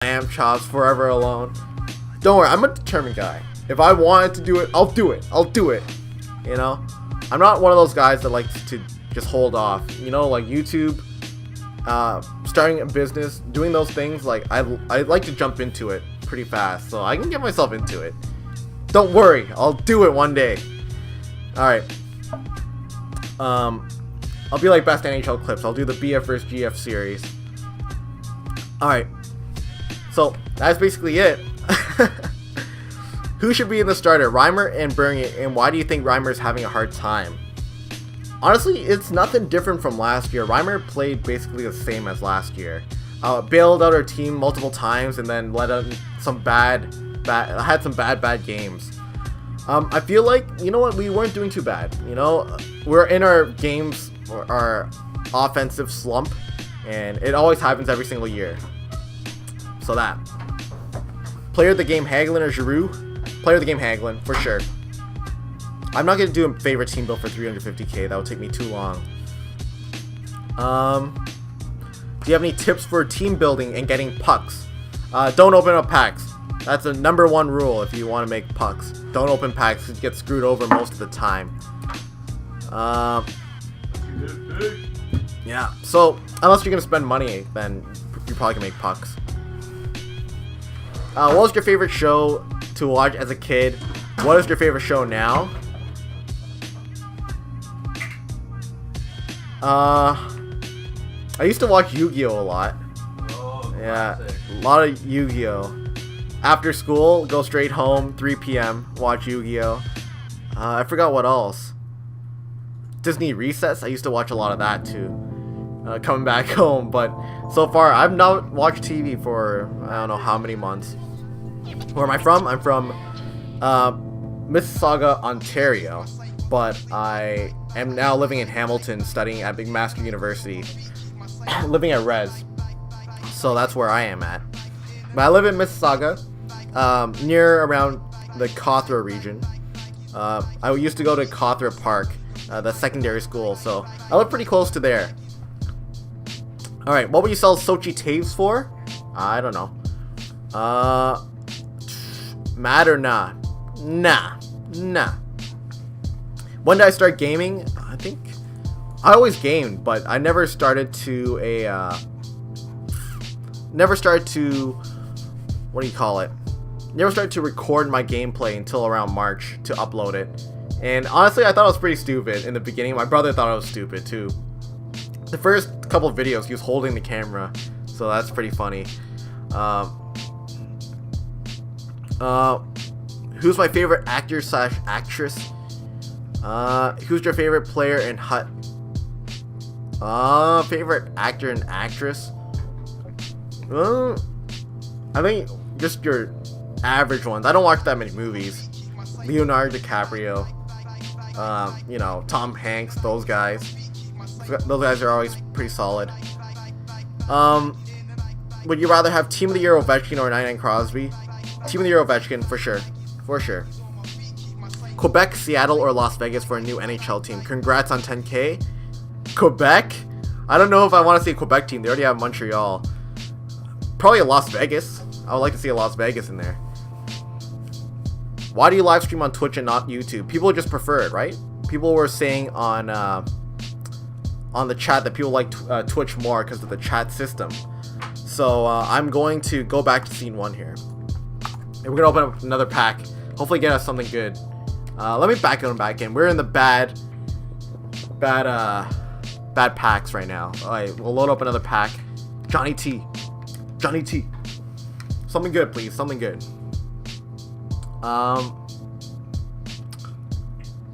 lamb chops, forever alone. Don't worry, I'm a determined guy. If I wanted to do it, I'll do it. I'll do it. You know? I'm not one of those guys that likes to just hold off. You know, like YouTube, starting a business, doing those things, like I like to jump into it pretty fast. So I can get myself into it. Don't worry, I'll do it one day. Alright. I'll be like best NHL clips. I'll do the BF vs GF series. Alright. So, that's basically it. Who should be in the starter? Reimer and Bernier, and why do you think Reimer is having a hard time? Honestly, it's nothing different from last year. Reimer played basically the same as last year. Bailed out our team multiple times and then let in some bad games. I feel like, you know what, we weren't doing too bad. You know, we're in our games, our offensive slump, and it always happens every single year. So that. Player of the game, Hagelin or Giroux? Player of the game, Hagelin, for sure. I'm not going to do a favorite team build for 350k. That would take me too long. Do you have any tips for team building and getting pucks? Don't open up packs. That's a #1 rule if you want to make pucks. Don't open packs. You get screwed over most of the time. Yeah. So, unless you're going to spend money, then you probably can make pucks. What was your favorite show to watch as a kid? What is your favorite show now? I used to watch Yu-Gi-Oh! A lot. Oh, yeah, classic. a lot of Yu-Gi-Oh! After school, go straight home, 3 p.m., watch Yu-Gi-Oh! I forgot what else. Disney Recess, I used to watch a lot of that too. Coming back home, but so far, I've not watched TV for, I don't know how many months. Where am I from? I'm from Mississauga, Ontario, but I am now living in Hamilton, studying at McMaster University, living at Res. So that's where I am at. But I live in Mississauga, near around the Cawthra region. I used to go to Cawthra Park, the secondary school, so I live pretty close to there. Alright, what would you sell Sochi Taves for? I don't know. Mad or nah? Nah. When did I start gaming? I think I always gamed, but I never started to what do you call it? Never started to record my gameplay until around March to upload it. And honestly, I thought it was pretty stupid in the beginning. My brother thought it was stupid too. The first couple of videos, he was holding the camera, so that's pretty funny. Who's my favorite actor / actress? Who's your favorite player in Hut? Favorite actor and actress? I think just your average ones. I don't watch that many movies. Leonardo DiCaprio, you know, Tom Hanks, those guys. Those guys are always pretty solid. Would you rather have Team of the Year Ovechkin or 99 Crosby? Team of the Year Ovechkin, for sure. For sure. Quebec, Seattle, or Las Vegas for a new NHL team? Congrats on 10K. Quebec? I don't know if I want to see a Quebec team. They already have Montreal. Probably a Las Vegas. I would like to see a Las Vegas in there. Why do you live stream on Twitch and not YouTube? People just prefer it, right? People were saying on the chat that people like Twitch more because of the chat system. So I'm going to go back to scene 1 here. And we're going to open up another pack. Hopefully get us something good. Let me back in. We're in the bad packs right now. Alright, we'll load up another pack. Johnny T. Something good, please. Something good. I'm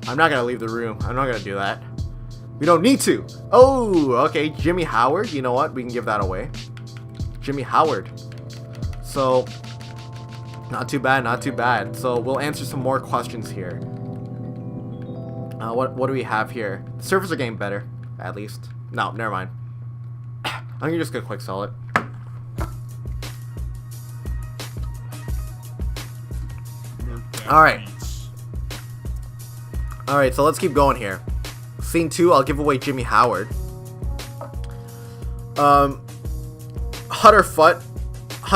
not gonna leave the room. I'm not gonna do that. We don't need to. Oh, okay. Jimmy Howard. You know what? We can give that away. Jimmy Howard. So, not too bad. So we'll answer some more questions here. What do we have here? The servers are getting better, at least. No, never mind. I'm gonna just go quick sell it. Alright, so let's keep going here. Scene 2, I'll give away Jimmy Howard. Hut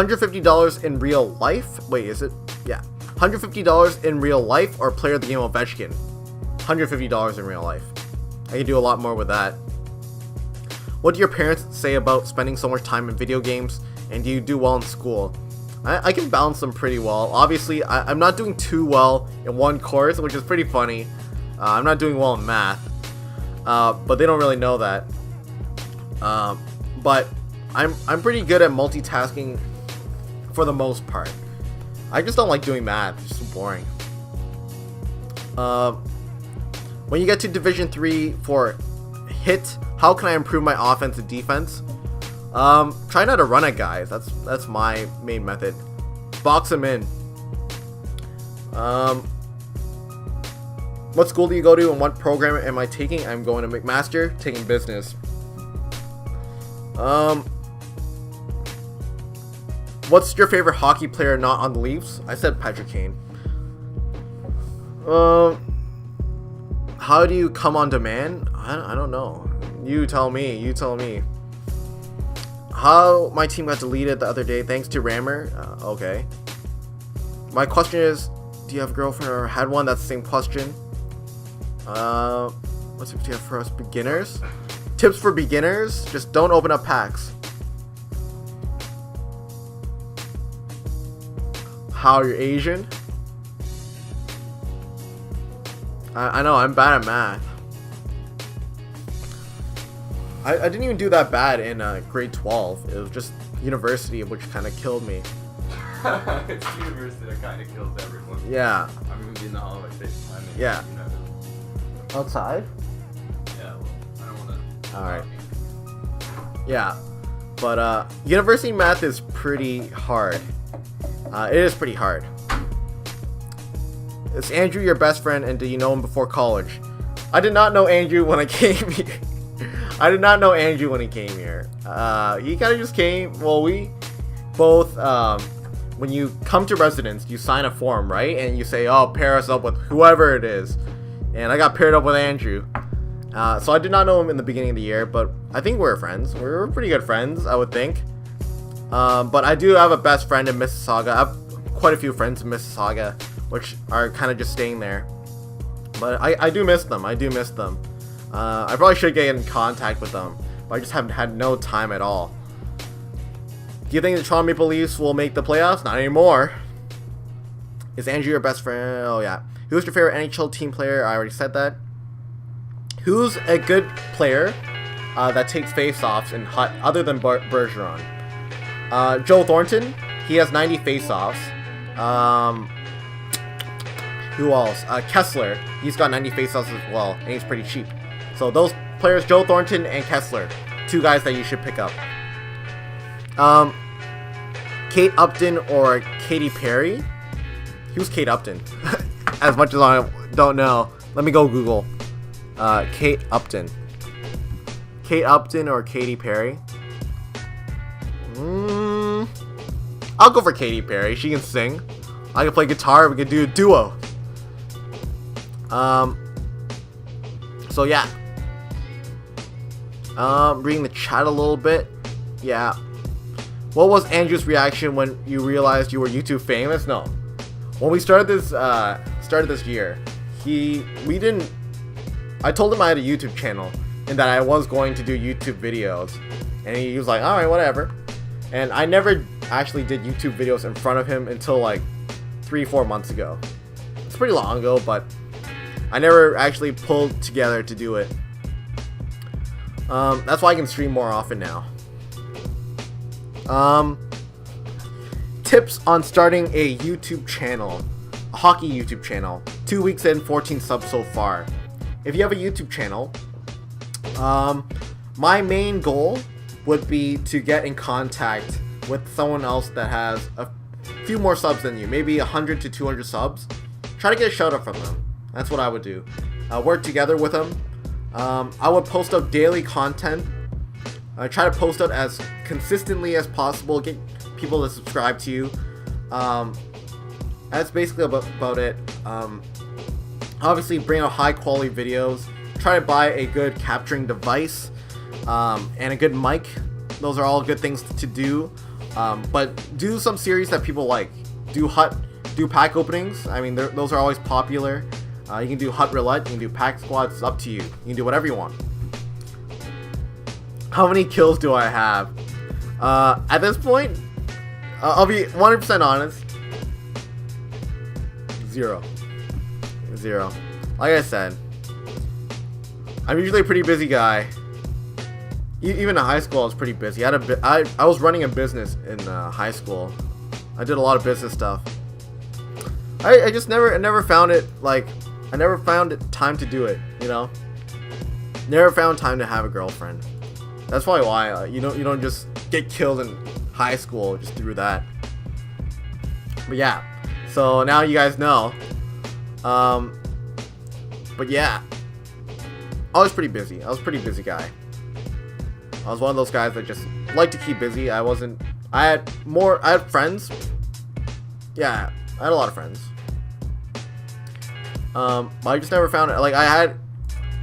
$150 in real life. Wait, is it? Yeah. $150 in real life or player of the game Ovechkin. $150 in real life. I can do a lot more with that. What do your parents say about spending so much time in video games, and do you do well in school? I can balance them pretty well. Obviously, I'm not doing too well in one course, which is pretty funny. I'm not doing well in math, but they don't really know that. But I'm pretty good at multitasking for the most part. I just don't like doing math. It's just so boring. When you get to Division 3 for hit, how can I improve my offense and defense? Try not to run at guys. That's my main method. Box them in. What school do you go to and what program am I taking? I'm going to McMaster, taking business. What's your favorite hockey player not on the Leafs? I said Patrick Kane. How do you come on demand? I don't know. You tell me. How my team got deleted the other day thanks to Rammer. Okay. My question is, do you have a girlfriend or had one? That's the same question. What's it do you have for us beginners? Tips for beginners? Just don't open up packs. How you're Asian? I know, I'm bad at math. I didn't even do that bad in grade 12. It was just university, which kind of killed me. It's university that kind of kills everyone. Yeah. I'm going to be in the hallway this time. Yeah. You know. Outside? Yeah, well, I don't want to. Alright. Yeah. But university math is pretty hard. It is pretty hard. Is Andrew your best friend, and do you know him before college? I did not know Andrew when I came here. I did not know Andrew when he came here. He kind of just came. Well, we both, when you come to residence, you sign a form, right? And you say, oh, pair us up with whoever it is. And I got paired up with Andrew. So I did not know him in the beginning of the year, but I think we're friends. We're pretty good friends, I would think. But I do have a best friend in Mississauga. I have quite a few friends in Mississauga, which are kind of just staying there. But I do miss them. I probably should get in contact with them, but I just haven't had no time at all. Do you think the Toronto Maple Leafs will make the playoffs? Not anymore. Is Andrew your best friend? Oh, yeah. Who's your favorite NHL team player? I already said that. Who's a good player that takes face-offs in Hut other than Bergeron? Joe Thornton. He has 90 face-offs. Who else? Kessler. He's got 90 face-offs as well, and he's pretty cheap. So those players, Joe Thornton and Kessler, two guys that you should pick up. Kate Upton or Katy Perry? Who's Kate Upton? As much as I don't know, let me go Google. Kate Upton. Kate Upton or Katy Perry? I'll go for Katy Perry. She can sing. I can play guitar. We can do a duo. So yeah. Reading the chat a little bit. Yeah. What was Andrew's reaction when you realized you were YouTube famous? No. When we started this year, I told him I had a YouTube channel and that I was going to do YouTube videos, and he was like, all right, whatever. And I never actually did YouTube videos in front of him until like 3-4 months ago. It's pretty long ago, but I never actually pulled together to do it. That's why I can stream more often now. Tips on starting a YouTube channel, a hockey YouTube channel. 2 weeks in, 14 subs so far. If you have a YouTube channel, my main goal would be to get in contact with someone else that has a few more subs than you, maybe 100 to 200 subs. Try to get a shout out from them. That's what I would do. Work together with them. I would post up daily content. I try to post out as consistently as possible. Get people to subscribe to you. That's basically about it. Obviously, bring out high quality videos. Try to buy a good capturing device and a good mic. Those are all good things to do. But do some series that people like. Do pack openings. I mean, those are always popular. You can do hut roulette. You can do pack squads. It's up to you. You can do whatever you want. How many kills do I have? At this point, I'll be 100% honest. 0. Like I said, I'm usually a pretty busy guy. Even in high school, I was pretty busy. I was running a business in high school. I did a lot of business stuff. I just never found it, like, I never found it time to do it, you know? Never found time to have a girlfriend. That's probably why you don't just get killed in high school just through that. But yeah, so now you guys know. But yeah, I was pretty busy. I was a pretty busy guy. I was one of those guys that just like to keep busy. I had friends. Yeah, I had a lot of friends. But I just never found it. Like, I had,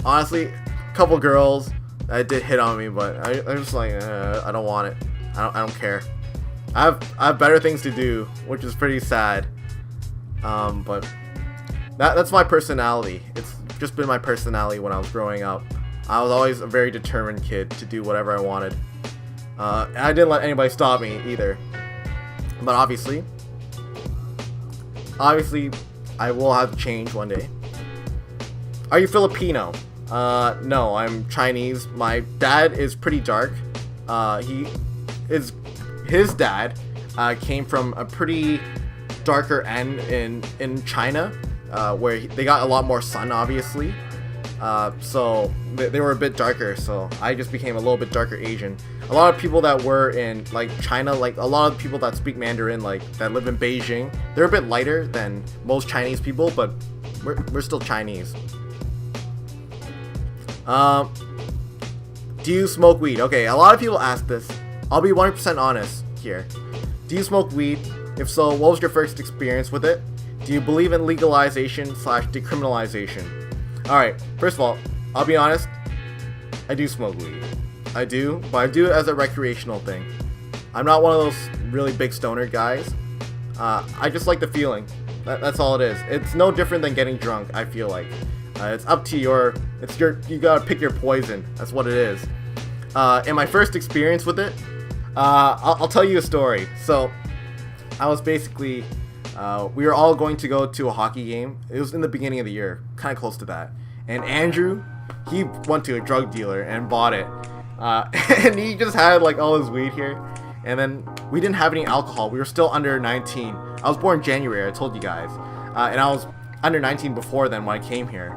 honestly, a couple girls that did hit on me, but I'm just like, I don't want it. I don't care. I have better things to do, which is pretty sad. But that's my personality. It's just been my personality when I was growing up. I was always a very determined kid to do whatever I wanted. And I didn't let anybody stop me either. But obviously, I will have to change one day. Are you Filipino? No, I'm Chinese. My dad is pretty dark. His dad came from a pretty darker end in China, where they got a lot more sun, obviously. So they were a bit darker, so I just became a little bit darker Asian. A lot of people that were in, like, China, like, a lot of people that speak Mandarin, like, that live in Beijing, they're a bit lighter than most Chinese people, but we're still Chinese. Do you smoke weed? Okay, a lot of people ask this. I'll be 100% honest here. Do you smoke weed? If so, what was your first experience with it? Do you believe in legalization / decriminalization? Alright, first of all, I'll be honest, I do smoke weed. I do, but I do it as a recreational thing. I'm not one of those really big stoner guys. I just like the feeling. That's all it is. It's no different than getting drunk, I feel like. It's up to you gotta pick your poison. That's what it is. In my first experience with it, I'll tell you a story. So, I was basically, we were all going to go to a hockey game. It was in the beginning of the year, kind of close to that. And Andrew, he went to a drug dealer and bought it. And he just had, like, all his weed here. And then we didn't have any alcohol. We were still under 19. I was born in January, I told you guys. And I was under 19 before then when I came here.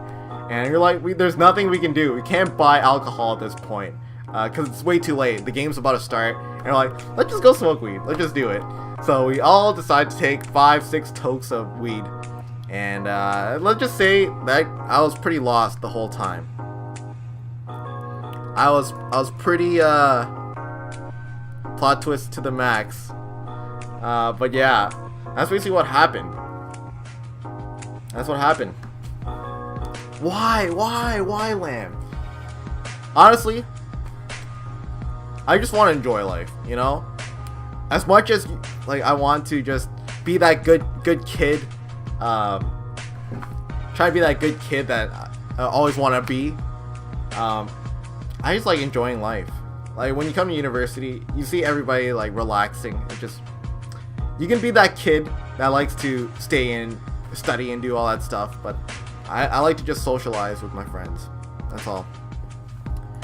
And you're like, there's nothing we can do. We can't buy alcohol at this point. Because it's way too late. The game's about to start. And we're like, let's just go smoke weed. Let's just do it. So we all decided to take 5-6 tokes of weed. And let's just say that I was pretty lost the whole time. I was pretty plot twist to the max. But yeah, that's basically what happened. That's what happened. Why, Lamb? Honestly, I just want to enjoy life, you know? As much as, like, I want to just be that good kid, try to be that good kid that I always want to be, I just like enjoying life. Like, when you come to university, you see everybody, like, relaxing. It just, you can be that kid that likes to stay in, study and do all that stuff, but I like to just socialize with my friends. That's all.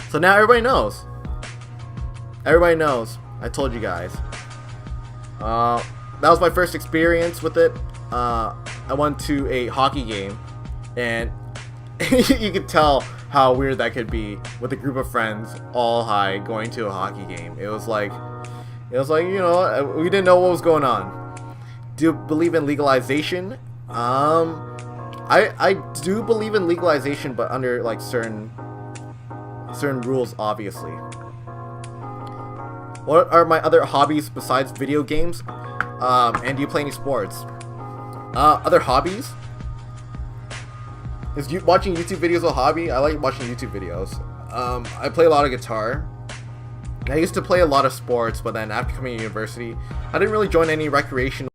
So now everybody knows. Everybody knows. I told you guys. That was my first experience with it. I went to a hockey game, and you could tell how weird that could be with a group of friends all high going to a hockey game. It was like, you know, we didn't know what was going on. Do you believe in legalization? I do believe in legalization, but under, like, certain rules, obviously. What are my other hobbies besides video games? And do you play any sports? Other hobbies? Is watching YouTube videos a hobby? I like watching YouTube videos. I play a lot of guitar. I used to play a lot of sports, but then after coming to university, I didn't really join any recreational